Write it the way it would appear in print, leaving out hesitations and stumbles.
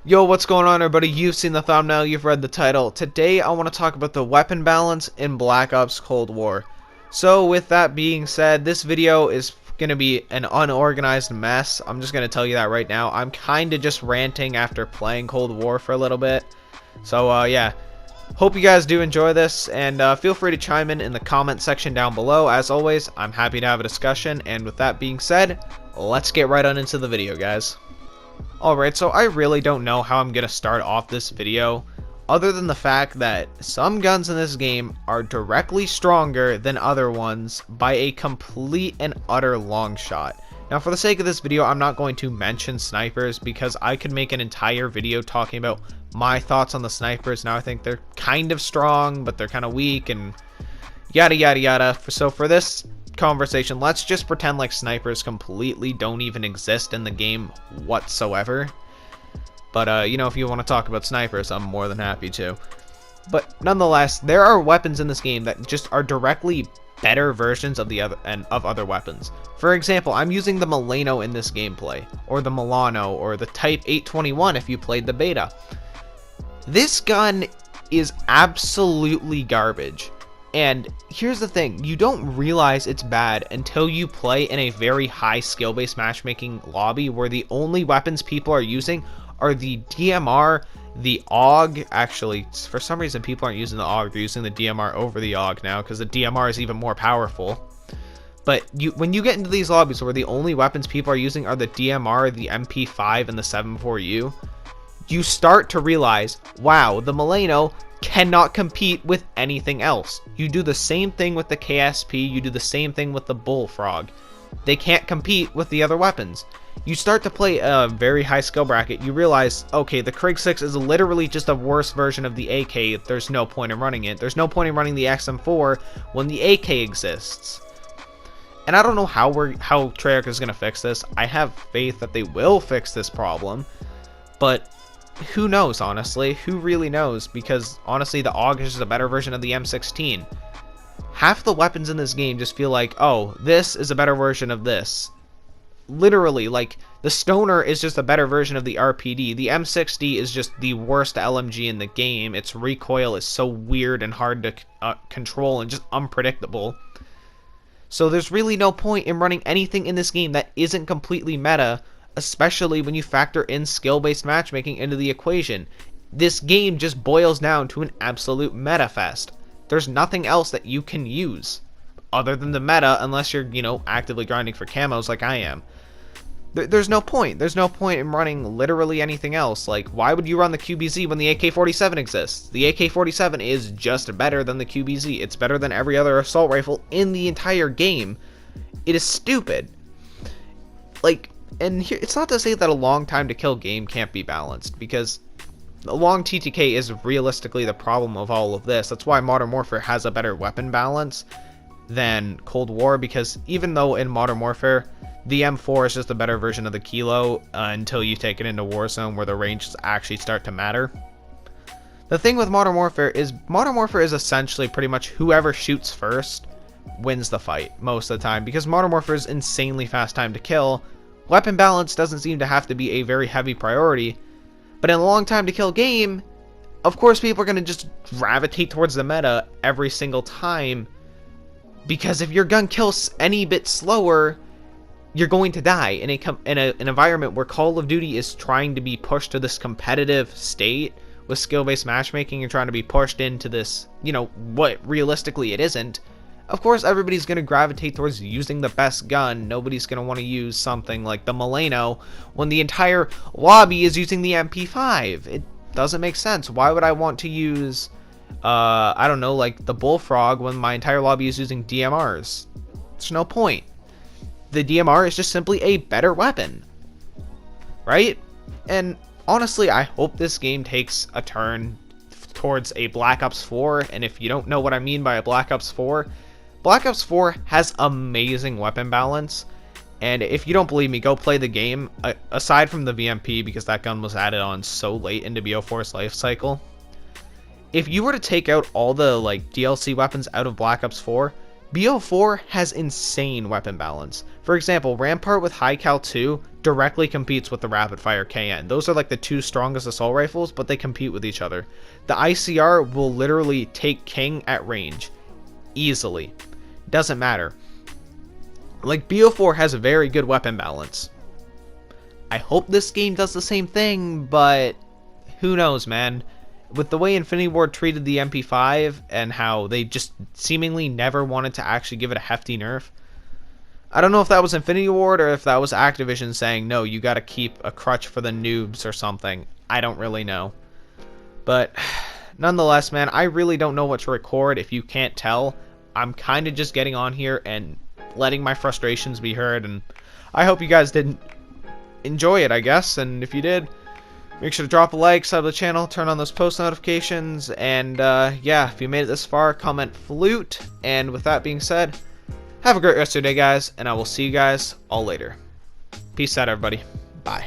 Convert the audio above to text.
Yo, what's going on, everybody? You've seen the thumbnail, you've read the title. Today I want to talk about the weapon balance in Black Ops Cold War. So with that being said, this video is going to be an unorganized mess. I'm just going to tell you that right now. I'm kind of just ranting after playing Cold War for a little bit. So yeah, hope you guys do enjoy this, and feel free to chime in the comment section down below. As always, I'm happy to have a discussion, and with that being said, let's get right on into the video, guys. Alright, so I really don't know how I'm going to start off this video, other than the fact that some guns in this game are directly stronger than other ones by a complete and utter long shot. Now, for the sake of this video, I'm not going to mention snipers because I could make an entire video talking about my thoughts on the snipers. Now, I think they're kind of strong, but they're kind of weak, and yada yada yada. So for this conversation, let's just pretend like snipers completely don't even exist in the game whatsoever. But you know, if you want to talk about snipers, I'm more than happy to. But nonetheless, there are weapons in this game that just are directly better versions of the other weapons. For example, I'm using the Milano in this gameplay, or the Milano, or the Type 821 if you played the beta. This gun is absolutely garbage. And here's the thing, you don't realize it's bad until you play in a very high skill-based matchmaking lobby where the only weapons people are using are the DMR, the AUG. Actually, for some reason people aren't using the AUG, they're using the DMR over the AUG now because the DMR is even more powerful. But when you get into these lobbies where the only weapons people are using are the DMR, the MP5, and the 7.4U, you start to realize, wow, the Milano cannot compete with anything else. You do the same thing with the KSP, you do the same thing with the Bullfrog. They can't compete with the other weapons. You start to play a very high skill bracket, you realize, okay, the Krig 6 is literally just a worse version of the AK, there's no point in running it. There's no point in running the XM4 when the AK exists. And I don't know how Treyarch is going to fix this. I have faith that they will fix this problem, but who knows, honestly? Who really knows? Because honestly, the AUG is just a better version of the M16. Half the weapons in this game just feel like, oh, this is a better version of this. Literally, like, the Stoner is just a better version of the RPD. The M60 is just the worst LMG in the game. Its recoil is so weird and hard to control and just unpredictable. So there's really no point in running anything in this game that isn't completely meta, especially when you factor in skill-based matchmaking into the equation. This game just boils down to an absolute meta fest. There's nothing else that you can use other than the meta, unless you're, you know, actively grinding for camos like I am. There's no point. There's no point in running literally anything else. Like, why would you run the QBZ when the AK-47 exists? The AK-47 is just better than the QBZ. It's better than every other assault rifle in the entire game. It is stupid. Like, and here, it's not to say that a long time to kill game can't be balanced, because a long TTK is realistically the problem of all of this. That's why Modern Warfare has a better weapon balance than Cold War, because even though in Modern Warfare the M4 is just a better version of the Kilo until you take it into Warzone where the ranges actually start to matter. The thing with Modern Warfare is essentially pretty much whoever shoots first wins the fight most of the time, because Modern Warfare is insanely fast time to kill. Weapon balance doesn't seem to have to be a very heavy priority, but in a long time to kill game, of course people are going to just gravitate towards the meta every single time, because if your gun kills any bit slower, you're going to die in an environment where Call of Duty is trying to be pushed to this competitive state with skill-based matchmaking and trying to be pushed into this, you know, what realistically it isn't. Of course, everybody's going to gravitate towards using the best gun. Nobody's going to want to use something like the Milano when the entire lobby is using the MP5. It doesn't make sense. Why would I want to use, I don't know, like the Bullfrog when my entire lobby is using DMRs? There's no point. The DMR is just simply a better weapon, right? And honestly, I hope this game takes a turn towards a Black Ops 4. And if you don't know what I mean by a Black Ops 4, Black Ops 4 has amazing weapon balance, and if you don't believe me, go play the game. Aside from the VMP, because that gun was added on so late into BO4's life cycle, if you were to take out all the like DLC weapons out of Black Ops 4, BO4 has insane weapon balance. For example, Rampart with High Cal 2 directly competes with the Rapid Fire KN. Those are like the two strongest assault rifles, but they compete with each other. The ICR will literally take King at range. Easily. Doesn't matter. Like, BO4 has a very good weapon balance. I hope this game does the same thing, but who knows, man. With the way Infinity Ward treated the MP5 and how they just seemingly never wanted to actually give it a hefty nerf, I don't know if that was Infinity Ward or if that was Activision saying, no, you gotta keep a crutch for the noobs or something. I don't really know. But nonetheless, man, I really don't know what to record. If you can't tell, I'm kind of just getting on here and letting my frustrations be heard, and I hope you guys didn't enjoy it, I guess. And if you did, make sure to drop a like, sub to the channel, turn on those post notifications, and yeah, if you made it this far, comment flute. And with that being said, have a great rest of your day, guys, and I will see you guys all later. Peace out, everybody. Bye.